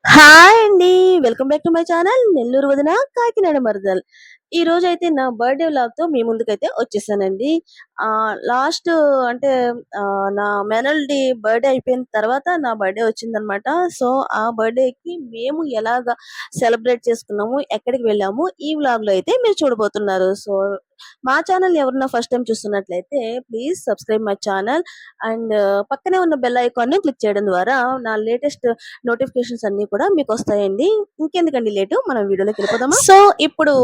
Hi అండి. Welcome back to my channel Nellore వదిన కాకినాడ మరదల్. ఈ రోజైతే నా బర్త్‌డే వ్లాగ్‌తో మీ ముందుకైతే వచ్చేసానండి. లాస్ట్ అంటే నా మేనల్లుడి బర్త్‌డే అయిపోయిన తర్వాత నా బర్త్‌డే వచ్చిందనమాట. సో, ఆ బర్త్‌డేకి మేము ఎలాగా సెలబ్రేట్ చేసుకున్నాము, ఎక్కడికి వెళ్ళాము ఈ వ్లాగ్‌లో అయితే మీరు చూడబోతున్నారు. సో, మా ఛానల్‌ని ఎవరైనా ఫస్ట్ టైమ్ చూస్తున్నట్లయితే please subscribe my channel and పక్కనే ఉన్న బెల్ ఐకాన్‌ని క్లిక్ చేయడం ద్వారా నా లేటెస్ట్ నోటిఫికేషన్స్ అన్నీ కూడా మీకొస్తాయండి. ఇంకెందుకండి లేటు మనం వీడియోలోకి వెళ్ళిపోదామా? సో, ఇప్పుడు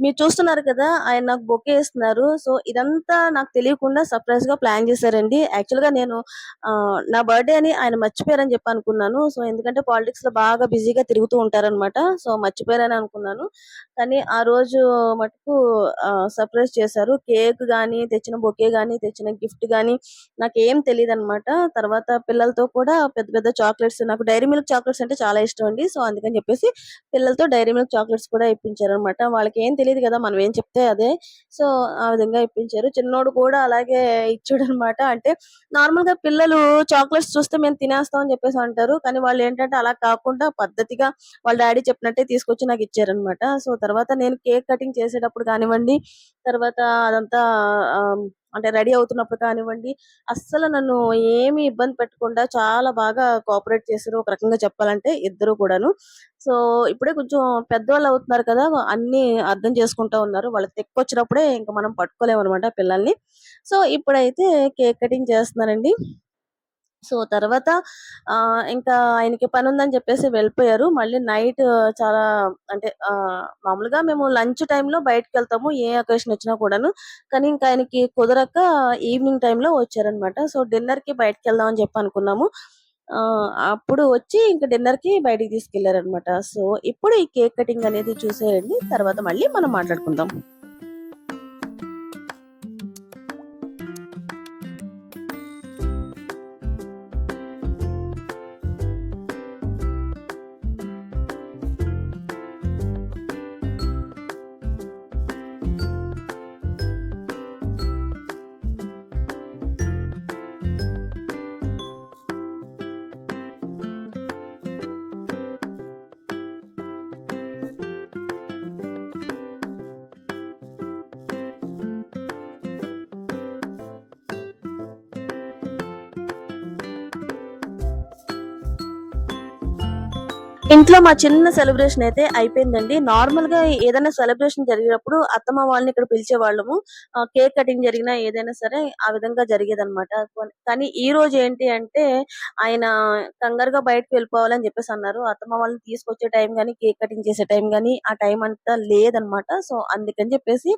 మీరు చూస్తున్నారు కదా! ఆయన నాకు బొకే ఇస్తున్నారు. సో, ఇదంతా నాకు తెలియకుండా సర్ప్రైజ్‌గా ప్లాన్ చేశారండి. యాక్చువల్‌గా నేను నా బర్త్‌డే అని ఆయన మర్చిపోయారని చెప్పి అనుకున్నాను. సో, ఎందుకంటే పాలిటిక్స్‌లో బాగా బిజీగా తిరుగుతూ ఉంటారనమాట. సో, మర్చిపోయారని అనుకున్నాను. కానీ ఆ రోజు మటుకు సర్ప్రైజ్ చేశారు. కేక్ గాని, తెచ్చిన బొకే గాని, తెచ్చిన గిఫ్ట్ గాని నాకేం తెలీదనమాట. తర్వాత పిల్లలతో కూడా పెద్ద పెద్ద చాక్లెట్స్ నాకు డైరీ మిల్క్ చాక్లెట్స్ అంటే చాలా ఇష్టం అండి. సో, అందుకని చెప్పేసి పిల్లలతో డైరీ మిల్క్ చాక్లెట్స్ కూడా ఇప్పించారనమాట. వాళ్ళకేం తెలీదు కదా! మనం ఏం చెప్తే అదే. సో, ఆ విధంగా ఇప్పించారు. చిన్నోడు కూడా అలాగే ఇచ్చాడనమాట. అంటే నార్మల్‌గా పిల్లలు చాక్లెట్స్ చూస్తే మేము తినేస్తాం అని చెప్పేసి అంటారు. కానీ వాళ్ళేంటంటే అలా కాకుండా పద్ధతిగా వాళ్ళ డ్యాడీ చెప్పినట్టే తీసుకొచ్చి నాకిచ్చారనమాట. సో, తర్వాత నేను కేక్ కటింగ్ చేసేటప్పుడు కానివ్వండి, తర్వాత అదంతా అంటే రెడీ అవుతున్నప్పుడు కానివ్వండి, అస్సలు నన్ను ఏమి ఇబ్బంది పెట్టకుండా చాలా బాగా కోఆపరేట్ చేశారు. ఒక రకంగా చెప్పాలంటే ఇద్దరు కూడాను. సో, ఇప్పుడే కొంచెం పెద్దవాళ్ళవుతున్నారు కదా! అన్నీ అర్థం చేసుకుంటా ఉన్నారు. వాళ్ళకి తెక్కొచ్చినప్పుడే ఇంక మనం పట్టుకోలేమనమాట పిల్లల్ని. సో, ఇప్పుడైతే కేక్ కటింగ్ చేస్తున్నానండి. సో, తర్వాత ఇంకా ఆయనకి పనుందని చెప్పేసి వెళ్ళిపోయారు. మళ్ళీ నైట్ చాలా అంటే మామూలుగా మేము లంచ్ టైమ్‌లో బయటికెళ్తాము. ఏ అకేషన్ వచ్చినా కూడాను. కానీ ఇంకా ఆయనకి కుదరక ఈవినింగ్ టైమ్‌లో వచ్చారనమాట. సో, డిన్నర్‌కి బయటికెళ్దాం అని చెప్పి అనుకున్నాము. అప్పుడు వచ్చి ఇంక డిన్నర్‌కి బయటికి తీసుకెళ్లారనమాట. సో, ఇప్పుడు ఈ కేక్ కటింగ్ అనేది చూసేయండి. తర్వాత మళ్ళీ మనం మాట్లాడుకుందాం. ఇంట్లో మా చిన్న సెలబ్రేషన్ అయితే అయిపోయిందండి. నార్మల్‌గా ఏదైనా సెలబ్రేషన్ జరిగినప్పుడు అత్తమ్మ వాళ్ళని ఇక్కడ పిలిచేవాళ్ళము. కేక్ కటింగ్ జరిగినా ఏదైనా సరే ఆ విధంగా జరిగేదనమాట. కానీ ఈరోజు ఏంటి అంటే ఆయన కంగారుగా బయటకి వెళ్ళిపోవాలని చెప్పేసి అన్నారు. అత్తమ్మ వాళ్ళని తీసుకొచ్చే టైం గాని, కేక్ కటింగ్ చేసే టైం గాని ఆ టైం అంతా లేదనమాట. సో, అందుకని చెప్పేసి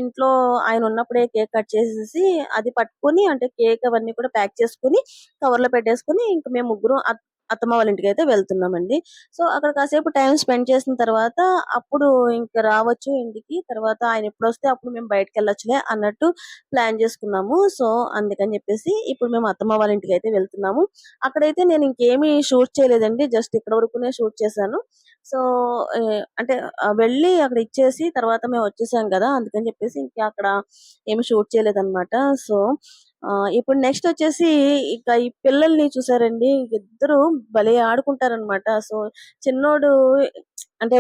ఇంట్లో ఆయన ఉన్నప్పుడే కేక్ కట్ చేసేసి అది పట్టుకొని అంటే కేక్ అవన్నీ కూడా ప్యాక్ చేసుకొని కవర్‌లో పెట్టేసుకొని ఇంక మేము ముగ్గురం అత్తమ్మ వాళ్ళ ఇంటికైతే వెళ్తున్నామండి. సో, అక్కడ కాసేపు టైమ్ స్పెండ్ చేసిన తర్వాత అప్పుడు ఇంక రావచ్చు ఇంటికి. తర్వాత ఆయన ఎప్పుడొస్తే అప్పుడు మేము బయటికెళ్ళొచ్చులే అన్నట్టు ప్లాన్ చేసుకున్నాము. సో, అందుకని చెప్పేసి ఇప్పుడు మేము అత్తమ్మ వాళ్ళ ఇంటికైతే వెళ్తున్నాము. అక్కడైతే నేను ఇంకేమి షూట్ చేయలేదండి. జస్ట్ ఇక్కడ వరకునే షూట్ చేశాను. సో, అంటే వెళ్ళి అక్కడ ఇచ్చేసి తర్వాత మేము వచ్చేసాం గదా! అందుకని చెప్పేసి ఇంకా అక్కడ ఏమి షూట్ చేయలేదన్నమాట. సో, ఇప్పుడు నెక్స్ట్ వచ్చేసి ఇక ఈ పిల్లల్ని చూసారండి. ఇద్దరు భలే ఆడుకుంటారనమాట. సో, చిన్నోడు అంటే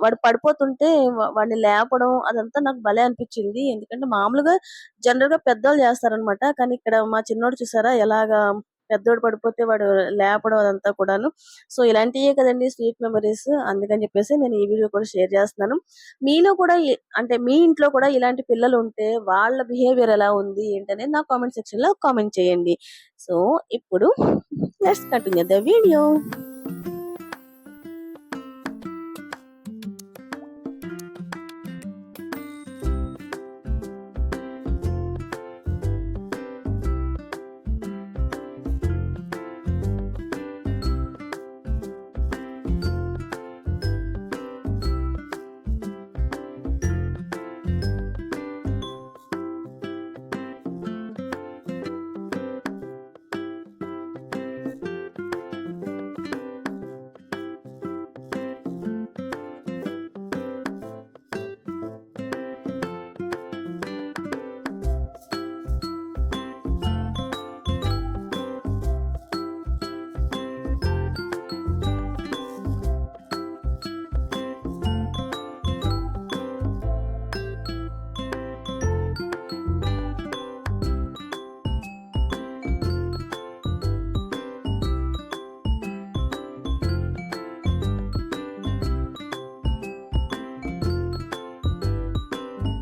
వాడు పడిపోతుంటే వాడిని లేపడం అదంతా నాకు భలే అనిపిచ్చింది. ఎందుకంటే మామూలుగా జనరల్‌గా పెద్దోళ్ళు చేస్తారనమాట. కానీ ఇక్కడ మా చిన్నోడు చూసారా ఎలాగా పెద్దోడు పడిపోతే వాడు లేపడం అదంతా కూడాను. సో, ఇలాంటియే కదండీ స్వీట్ మెమోరీస్. అందుకని చెప్పేసి నేను ఈ వీడియో కూడా షేర్ చేస్తున్నాను. మీలో కూడా అంటే మీ ఇంట్లో కూడా ఇలాంటి పిల్లలుంటే వాళ్ళ బిహేవియర్ ఎలా ఉంది ఏంటనేది నా కామెంట్ సెక్షన్‌లో కామెంట్ చేయండి. సో, ఇప్పుడు లెట్స్ కంటిన్యూ ద వీడియో.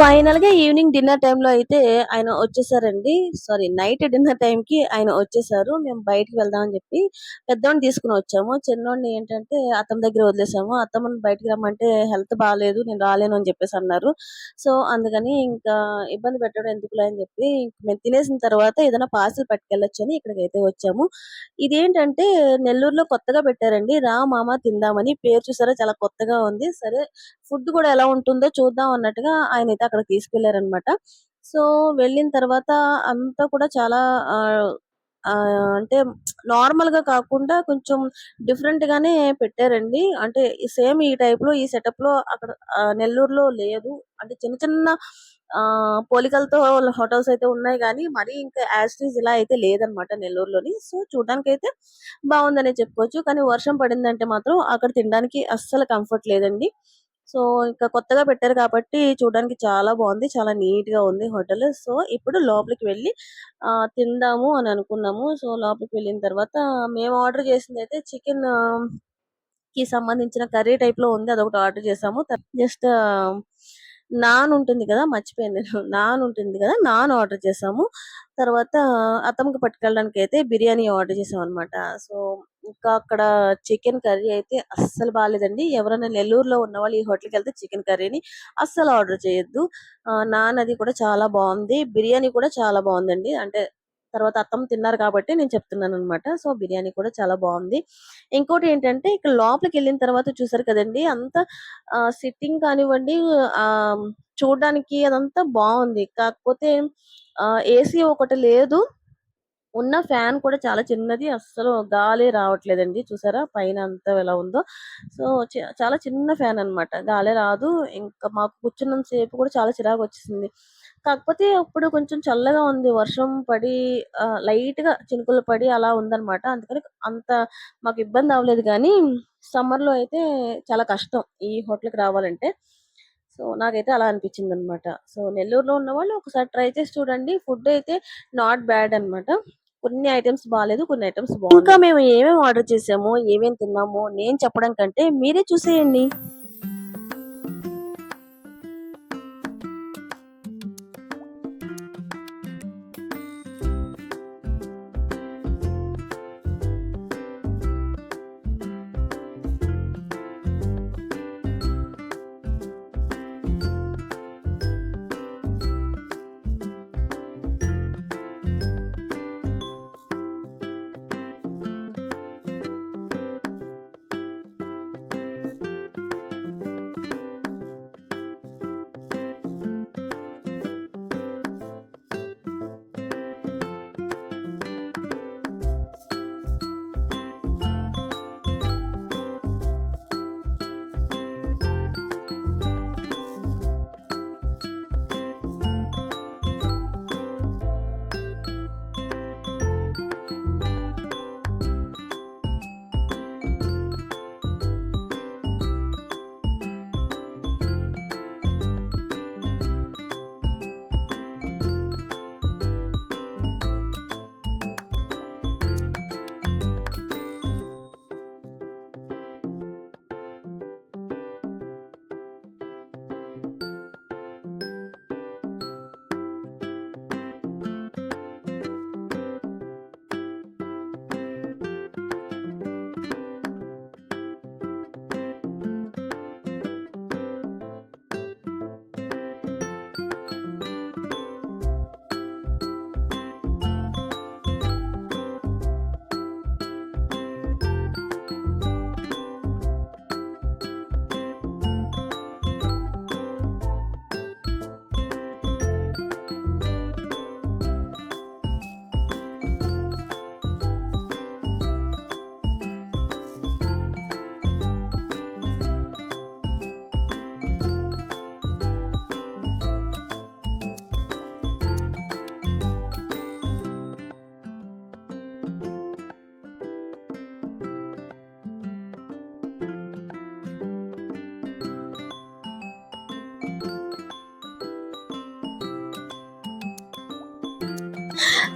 ఫైనల్‌గా ఈవినింగ్ డిన్నర్ టైమ్‌లో అయితే ఆయన వచ్చేసారండి. సారీ నైట్ డిన్నర్ టైమ్‌కి ఆయన వచ్చేసారు. మేము బయటికి వెళ్దాం అని చెప్పి పెద్దోడిని తీసుకొని వచ్చాము. చిన్నోడిని ఏంటంటే అత్తమ్మ దగ్గర వదిలేసాము. అత్తమ్మని బయటికి రమ్మంటే హెల్త్ బాలేదు. నేను రాలేను అని చెప్పేసి అన్నారు. సో, అందుకని ఇంకా ఇబ్బంది పెట్టడం ఎందుకులే అని చెప్పి మేము తినేసిన తర్వాత ఏదైనా పార్సెల్ పట్టుకెళ్ళొచ్చని ఇక్కడికైతే వచ్చాము. ఇదేంటంటే నెల్లూరులో కొత్తగా పెట్టారండి. రా మామ తిందామని. పేరు చూసారా చాలా కొత్తగా ఉంది. సరే ఫుడ్ కూడా ఎలా ఉంటుందో చూద్దాం అన్నట్టుగా ఆయనైతే అక్కడికి తీసుకెళ్లారనమాట. సో, వెళ్ళిన తర్వాత అంతా కూడా చాలా ఆహ్, అంటే నార్మల్‌గా కాకుండా కొంచెం డిఫరెంట్ గానే పెట్టారండి. అంటే సేమ్ ఈ టైప్‌లో ఈ సెటప్‌లో అక్కడ నెల్లూరులో లేదు. అంటే చిన్న చిన్న పోలికలతో హోటల్స్ అయితే ఉన్నాయి గానీ, మరీ ఇంకా యాజ్ ఇట్ ఈజ్ ఇలా అయితే లేదనమాట నెల్లూరులోని. సో, చూడ్డానికైతే బావుందనే చెప్పుకోవచ్చు. కానీ వర్షం పడిందంటే మాత్రం అక్కడ తినడానికి అస్సలు కంఫర్ట్ లేదండి. సో, ఇంకా కొత్తగా పెట్టారు కాబట్టి చూడడానికి చాలా బావుంది. చాలా నీట్‌గా ఉంది హోటలు. సో, ఇప్పుడు లోపలికి వెళ్లి తిందాము అని అనుకున్నాము. సో, లోపలికి వెళ్ళిన తర్వాత మేము ఆర్డర్ చేసిందైతే కి సంబంధించిన కర్రీ టైప్‌లో ఉంది. అదొకటి ఆర్డర్ చేసాము. జస్ట్ నాన్ ఉంటుంది కదా! మర్చిపోయాను నేను. నాన్ ఉంటుంది కదా! నాన్ ఆర్డర్ చేసాము. తర్వాత అత్తమ్మకి పట్టుకెళ్ళడానికైతే బిర్యానీ ఆర్డర్ చేసామనమాట. సో, ఇంకా అక్కడ చికెన్ కర్రీ అయితే అస్సలు బాలేదండి. ఎవరైనా నెల్లూరులో ఉన్నవాళ్ళు ఈ హోటల్‌కెళ్తే చికెన్ కర్రీని అస్సలు ఆర్డర్ చేయొద్దు. నాన్ అది కూడా చాలా బావుంది. బిర్యానీ కూడా చాలా బావుందండి. అంటే తర్వాత అత్తమ్మ తిన్నారు కాబట్టి నేను చెప్తున్నాననమాట. సో, బిర్యానీ కూడా చాలా బావుంది. ఇంకోటేంటంటే ఇక్కడ లోపలికెళ్ళిన తర్వాత చూసారు కదండీ! అంతా సిట్టింగ్ కానివ్వండి ఆహ్, చూడ్డానికి అదంతా బావుంది. కాకపోతే ఏసీ ఒకటి లేదు. ఉన్న ఫ్యాన్ కూడా చాలా చిన్నది. అస్సలు గాలే రావట్లేదండి. చూసారా పైన అంతా ఎలా ఉందో. సో, చాలా చిన్న ఫ్యాన్ అన్నమాట. గాలే రాదు. ఇంకా మాకు కూర్చున్నంత సేపు కూడా చాలా చిరాకొచ్చేసింది. కాకపోతే ఇప్పుడు కొంచెం చల్లగా ఉంది. వర్షం పడి లైట్‌గా చినుకులు పడి అలా ఉందన్నమాట. అందుకని అంత మాకు ఇబ్బంది అవ్వలేదు గానీ, సమ్మర్‌లో అయితే చాలా కష్టం ఈ హోటల్‌కి రావాలంటే. సో, నాకైతే అలా అనిపించిందన్నమాట. సో, నెల్లూరులో ఉన్నవాళ్ళు ఒకసారి ట్రై చేసి చూడండి. ఫుడ్ అయితే నాట్ బ్యాడ్ అన్నమాట. కొన్ని ఐటెమ్స్ బాలేదు. కొన్ని ఐటెమ్స్ బాగున్నాయి. ఇంకా మేము ఏమేమి ఆర్డర్ చేసామో, ఏమేమి తిన్నామో నేను చెప్పడం కంటే మీరే చూసేయండి.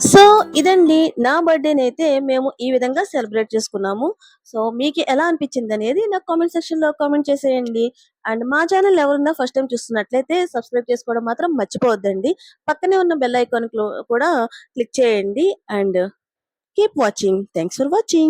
సో ఇదండి నా బర్త్‌డేనైతే మేము ఈ విధంగా సెలబ్రేట్ చేసుకున్నాము. సో మీకు ఎలా అనిపించిందనేది నాకు కామెంట్ సెక్షన్‌లో కామెంట్ చేసేయండి. అండ్ మా ఛానెల్ ఎవరైనా ఫస్ట్ టైమ్ చూస్తున్నట్లయితే సబ్స్క్రైబ్ చేసుకోవడం మాత్రం మర్చిపోవద్దండి. పక్కనే ఉన్న బెల్ ఐకాన్ కూడా క్లిక్ చేయండి. And keep watching. Thanks for watching.